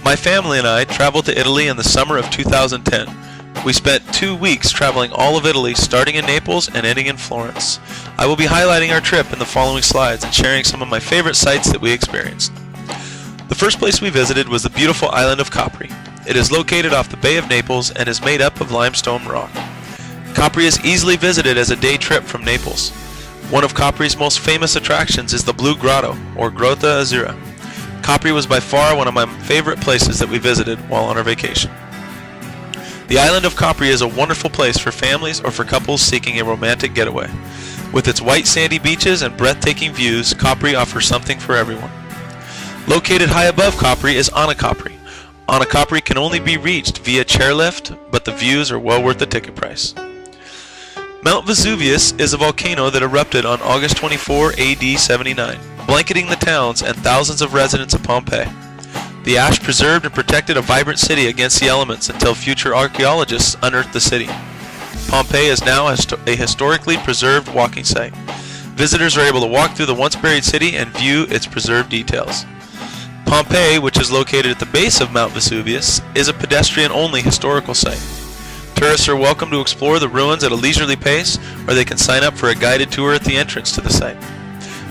My family and I traveled to Italy in the summer of 2010. We spent 2 weeks traveling all of Italy, starting in Naples and ending in Florence. I will be highlighting our trip in the following slides and sharing some of my favorite sights that we experienced. The first place we visited was the beautiful island of Capri. It is located off the Bay of Naples and is made up of limestone rock. Capri is easily visited as a day trip from Naples. One of Capri's most famous attractions is the Blue Grotto, or Grotta Azzurra. Capri was by far one of my favorite places that we visited while on our vacation. The island of Capri is a wonderful place for families or for couples seeking a romantic getaway. With its white sandy beaches and breathtaking views, Capri offers something for everyone. Located high above Capri is Anacapri. Anacapri can only be reached via chairlift, but the views are well worth the ticket price. Mount Vesuvius is a volcano that erupted on August 24, AD 79, blanketing the towns and thousands of residents of Pompeii. The ash preserved and protected a vibrant city against the elements until future archaeologists unearthed the city. Pompeii is now a historically preserved walking site. Visitors are able to walk through the once buried city and view its preserved details. Pompeii, which is located at the base of Mount Vesuvius, is a pedestrian-only historical site. Tourists are welcome to explore the ruins at a leisurely pace, or they can sign up for a guided tour at the entrance to the site.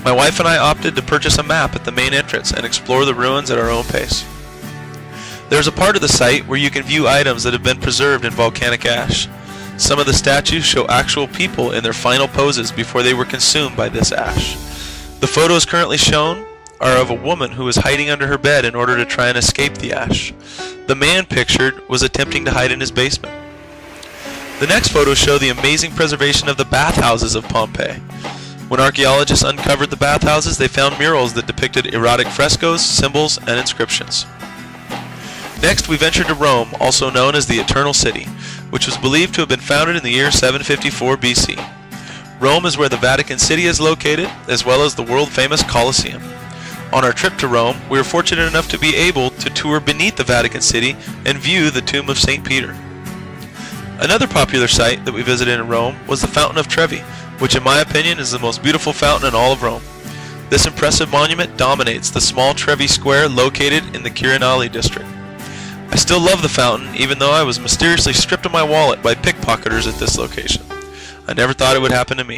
My wife and I opted to purchase a map at the main entrance and explore the ruins at our own pace. There's a part of the site where you can view items that have been preserved in volcanic ash. Some of the statues show actual people in their final poses before they were consumed by this ash. The photos currently shown are of a woman who was hiding under her bed in order to try and escape the ash. The man pictured was attempting to hide in his basement. The next photos show the amazing preservation of the bathhouses of Pompeii. When archaeologists uncovered the bathhouses, they found murals that depicted erotic frescoes, symbols, and inscriptions. Next, we ventured to Rome, also known as the Eternal City, which was believed to have been founded in the year 754 BC. Rome is where the Vatican City is located, as well as the world-famous Colosseum. On our trip to Rome, we were fortunate enough to be able to tour beneath the Vatican City and view the tomb of St. Peter. Another popular site that we visited in Rome was the Fountain of Trevi, which in my opinion is the most beautiful fountain in all of Rome. This impressive monument dominates the small Trevi Square located in the Quirinale district. I still love the fountain, even though I was mysteriously stripped of my wallet by pickpocketers at this location. I never thought it would happen to me.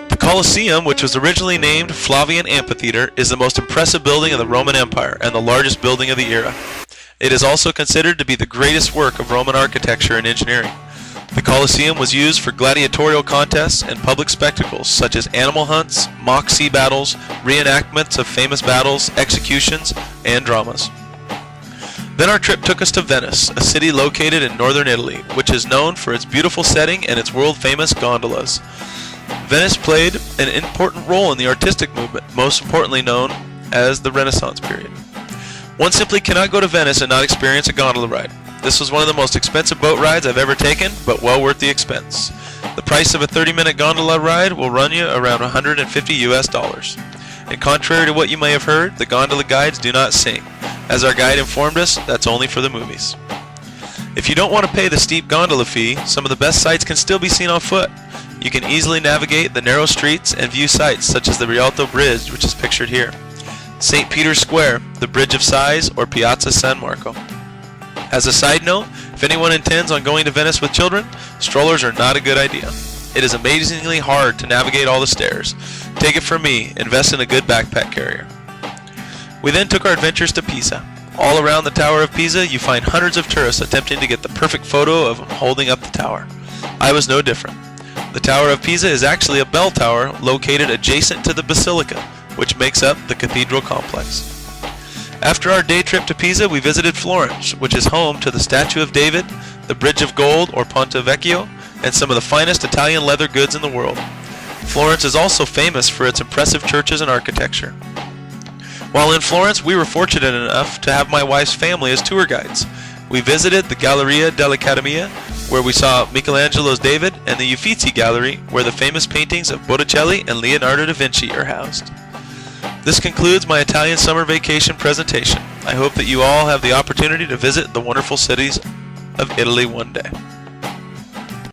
The Colosseum, which was originally named Flavian Amphitheater, is the most impressive building of the Roman Empire and the largest building of the era. It is also considered to be the greatest work of Roman architecture and engineering. The Colosseum was used for gladiatorial contests and public spectacles such as animal hunts, mock sea battles, reenactments of famous battles, executions, and dramas. Then our trip took us to Venice, a city located in northern Italy, which is known for its beautiful setting and its world-famous gondolas. Venice played an important role in the artistic movement, most importantly known as the Renaissance period. One simply cannot go to Venice and not experience a gondola ride. This was one of the most expensive boat rides I've ever taken, but well worth the expense. The price of a 30-minute gondola ride will run you around $150 US. And contrary to what you may have heard, the gondola guides do not sing. As our guide informed us, that's only for the movies. If you don't want to pay the steep gondola fee, some of the best sights can still be seen on foot. You can easily navigate the narrow streets and view sights such as the Rialto Bridge, which is pictured here, St. Peter's Square, the Bridge of Sighs, or Piazza San Marco. As a side note, if anyone intends on going to Venice with children, strollers are not a good idea. It is amazingly hard to navigate all the stairs. Take it from me, invest in a good backpack carrier. We then took our adventures to Pisa. All around the Tower of Pisa, you find hundreds of tourists attempting to get the perfect photo of them holding up the tower. I was no different. The Tower of Pisa is actually a bell tower located adjacent to the Basilica, which makes up the cathedral complex. After our day trip to Pisa, we visited Florence, which is home to the Statue of David, the Bridge of Gold or Ponte Vecchio, and some of the finest Italian leather goods in the world. Florence is also famous for its impressive churches and architecture. While in Florence, we were fortunate enough to have my wife's family as tour guides. We visited the Galleria dell'Accademia, where we saw Michelangelo's David, and the Uffizi Gallery, where the famous paintings of Botticelli and Leonardo da Vinci are housed. This concludes my Italian summer vacation presentation. I hope that you all have the opportunity to visit the wonderful cities of Italy one day.